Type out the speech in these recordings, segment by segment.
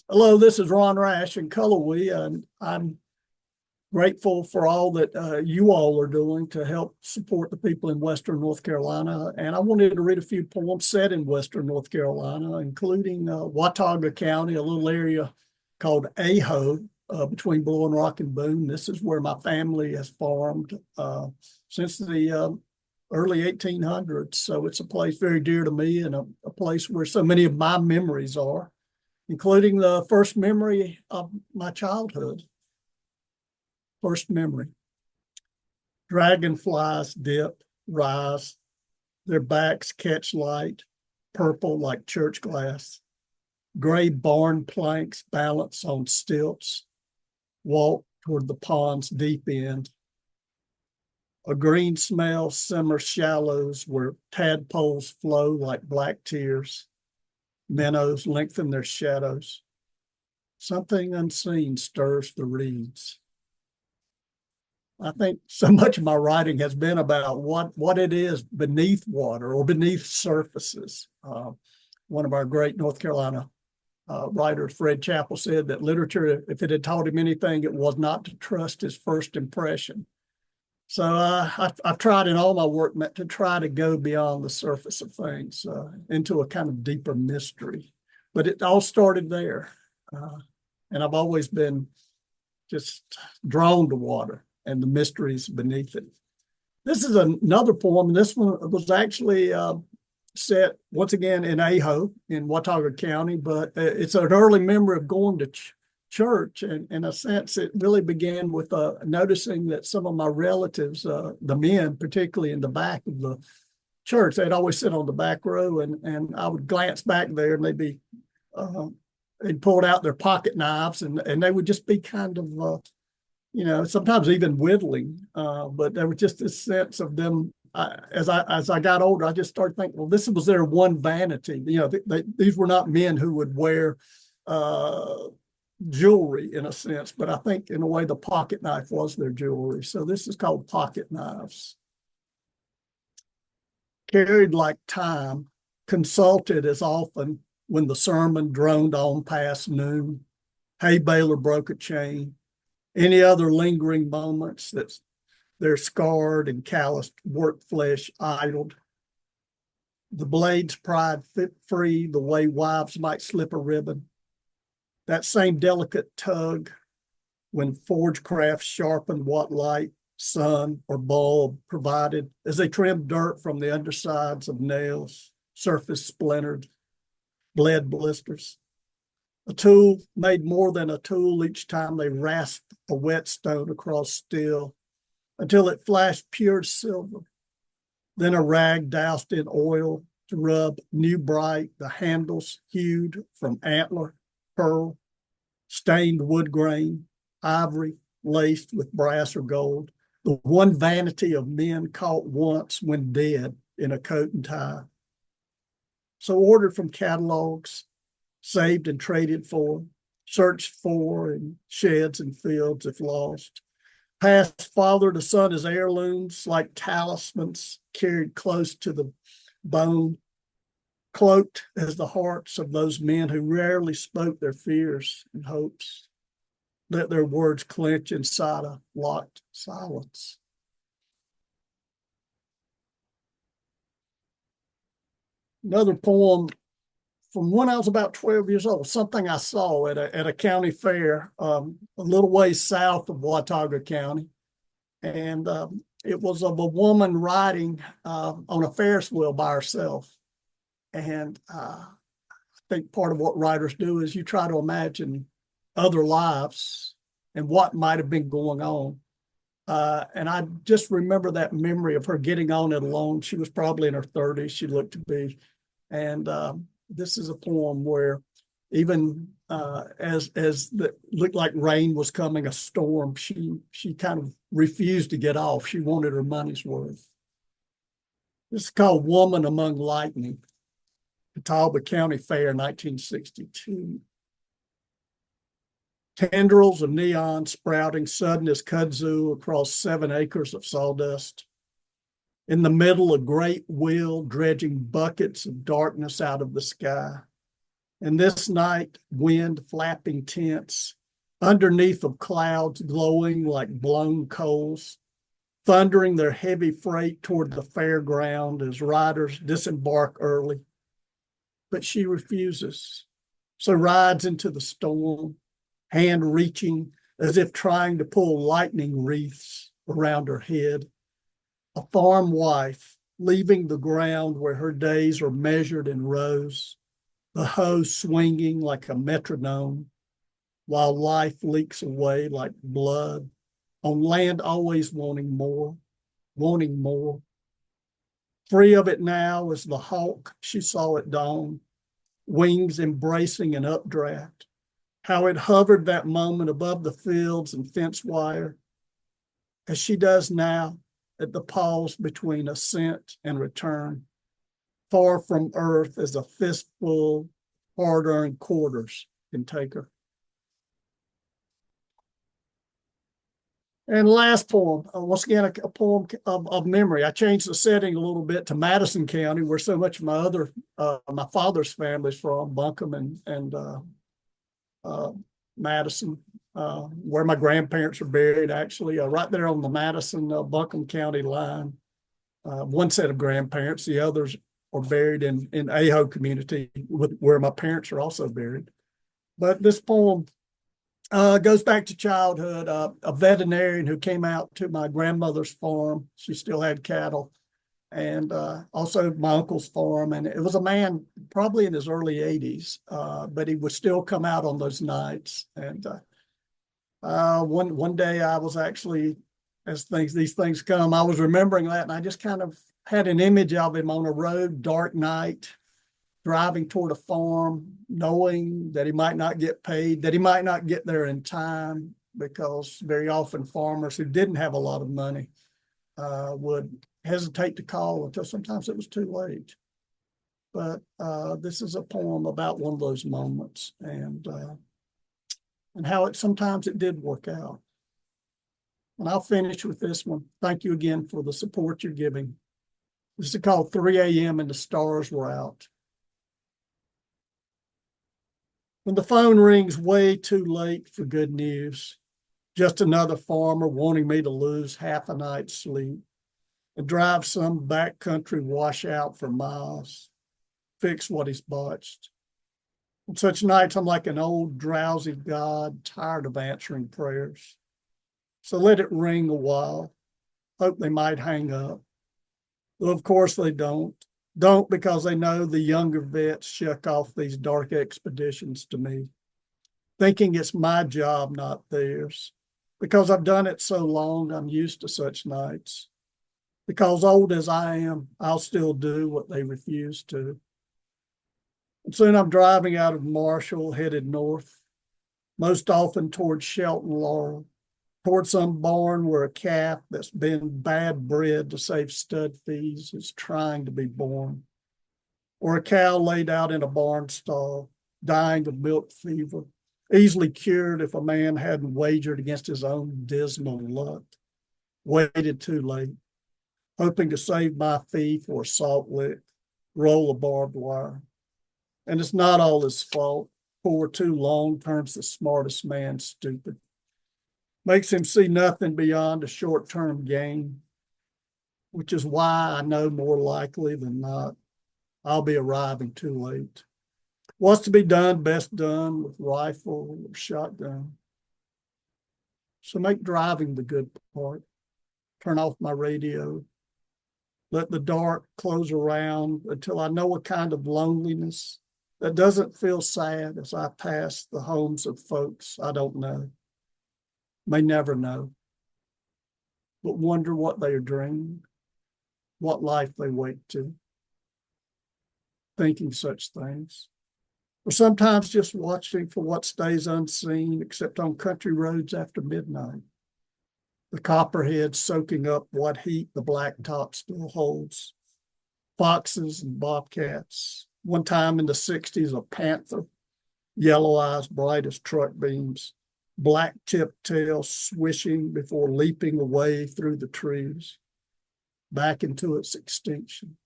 Hello, this is Ron Rash in Cullowhee, and I'm grateful for all that you all are doing to help support the people in Western North Carolina. And I wanted to read a few poems set in Western North Carolina, including Watauga County, a little area called Aho, between Blowing Rock and Boone. This is where my family has farmed since the early 1800s. So it's a place very dear to me and a place where so many of my memories are, including the first memory of my childhood. First memory. Dragonflies dip, rise, their backs catch light, purple like church glass. Gray barn planks balance on stilts, walk toward the pond's deep end. A green smell simmers shallows where tadpoles flow like black tears. Minnows lengthen their shadows. Something unseen stirs the reeds. I think so much of my writing has been about what it is beneath water or beneath surfaces. One of our great North Carolina writers, Fred Chappell, said that literature, if it had taught him anything, it was not to trust his first impression. So I've tried in all my work to try to go beyond the surface of things into a kind of deeper mystery. But it all started there. And I've always been just drawn to water and the mysteries beneath it. This is another poem. This one was actually set once again in Aho in Watauga County, but it's an early memory of going to church. And in a sense, it really began with noticing that some of my relatives, the men, particularly in the back of the church, they'd always sit on the back row, and I would glance back there, and they'd pulled out their pocket knives, and they would just be kind of, sometimes even whittling. But there was just this sense of them. As I got older, I just started thinking, well, this was their one vanity. These were not men who would wear jewelry in a sense, but I think in a way the pocket knife was their jewelry. So this is called Pocket Knives. Carried like time, consulted as often when the sermon droned on past noon. Hay baler broke a chain. Any other lingering moments that their scarred and calloused work flesh idled. The blades pried fit free the way wives might slip a ribbon. That same delicate tug when forge crafts sharpened what light, sun, or bulb provided as they trimmed dirt from the undersides of nails, surface splintered, bled blisters. A tool made more than a tool each time they rasped a whetstone across steel until it flashed pure silver. Then a rag doused in oil to rub new bright, the handles hued from antler, pearl, stained wood grain, ivory laced with brass or gold, the one vanity of men caught once when dead in a coat and tie. So ordered from catalogs, saved and traded for, searched for in sheds and fields if lost, passed father to son as heirlooms like talismans carried close to the bone, cloaked as the hearts of those men who rarely spoke their fears and hopes, let their words clench inside a locked silence. Another poem from when I was about 12 years old, something I saw at a county fair a little ways south of Watauga County. And it was of a woman riding on a Ferris wheel by herself. And I think part of what writers do is you try to imagine other lives and what might have been going on. And I just remember that memory of her getting on it alone. She was probably in her 30s, she looked to be. And this is a poem where even as it looked like rain was coming, a storm, she kind of refused to get off. She wanted her money's worth. This is called Woman Among Lightning, Catawba County Fair, 1962. Tendrils of neon sprouting sudden as kudzu across 7 acres of sawdust. In the middle, a great wheel dredging buckets of darkness out of the sky. And this night, wind flapping tents, underneath of clouds glowing like blown coals, thundering their heavy freight toward the fairground as riders disembark early. But she refuses, so rides into the storm, hand reaching as if trying to pull lightning wreaths around her head. A farm wife, leaving the ground where her days are measured in rows, the hoe swinging like a metronome, while life leaks away like blood, on land always wanting more, wanting more. Free of it now as the hawk she saw at dawn, wings embracing an updraft, how it hovered that moment above the fields and fence wire, as she does now at the pause between ascent and return, far from earth as a fistful hard-earned quarters can take her. And last poem, once again, a poem of memory. I changed the setting a little bit to Madison County, where so much of my father's family's from, Buncombe and Madison, where my grandparents are buried, actually, right there on the Madison-Buncombe County line. One set of grandparents, the others are buried in Aho community, where my parents are also buried. But this poem goes back to childhood. A veterinarian who came out to my grandmother's farm. She still had cattle, and also my uncle's farm. And it was a man probably in his early 80s, but he would still come out on those nights. And one day I was actually, as these things come, I was remembering that, and I just kind of had an image of him on a road, dark night, driving toward a farm, knowing that he might not get paid, that he might not get there in time, because very often farmers who didn't have a lot of money would hesitate to call until sometimes it was too late. But this is a poem about one of those moments, and how sometimes it did work out. And I'll finish with this one. Thank you again for the support you're giving. This is called 3 a.m. and the stars were out. When the phone rings way too late for good news, just another farmer wanting me to lose half a night's sleep and drive some backcountry washout for miles, fix what he's botched. On such nights, I'm like an old drowsy God, tired of answering prayers. So let it ring a while, hope they might hang up. Well, of course they don't. Don't, because they know the younger vets shuck off these dark expeditions to me, thinking it's my job, not theirs. Because I've done it so long, I'm used to such nights. Because old as I am, I'll still do what they refuse to. And soon I'm driving out of Marshall, headed north, most often towards Shelton Laurel, toward some barn where a calf that's been bad bred to save stud fees is trying to be born, or a cow laid out in a barn stall, dying of milk fever, easily cured if a man hadn't wagered against his own dismal luck, waited too late, hoping to save my fee for a salt lick, roll of barbed wire. And it's not all his fault. For too long turns the smartest man stupid, makes him see nothing beyond a short-term gain, which is why I know more likely than not I'll be arriving too late. What's to be done, best done with rifle or shotgun. So make driving the good part. Turn off my radio. Let the dark close around until I know a kind of loneliness that doesn't feel sad as I pass the homes of folks I don't know, may never know, but wonder what they are dreaming, what life they wake to, thinking such things. Or sometimes just watching for what stays unseen, except on country roads after midnight. The copperhead soaking up what heat the blacktop still holds. Foxes and bobcats. One time in the 60s, a panther, yellow eyes bright as truck beams, black tipped tail swishing before leaping away through the trees. back into its extinction.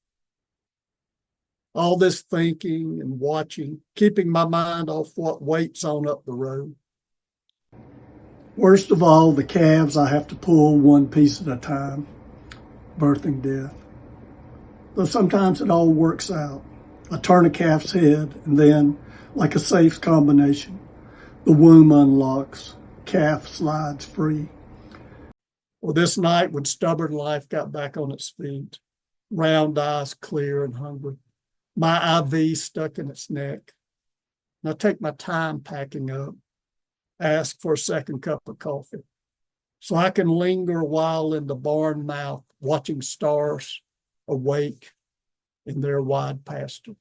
All this thinking and watching, keeping my mind off what waits on up the road. Worst of all, the calves I have to pull one piece at a time, birthing death. Though sometimes it all works out. I turn a calf's head and then, like a safe combination, the womb unlocks, calf slides free. Well, this night when stubborn life got back on its feet, round eyes clear and hungry, my IV stuck in its neck. And I take my time packing up, ask for a second cup of coffee, so I can linger a while in the barn mouth, watching stars awake in their wide pasture.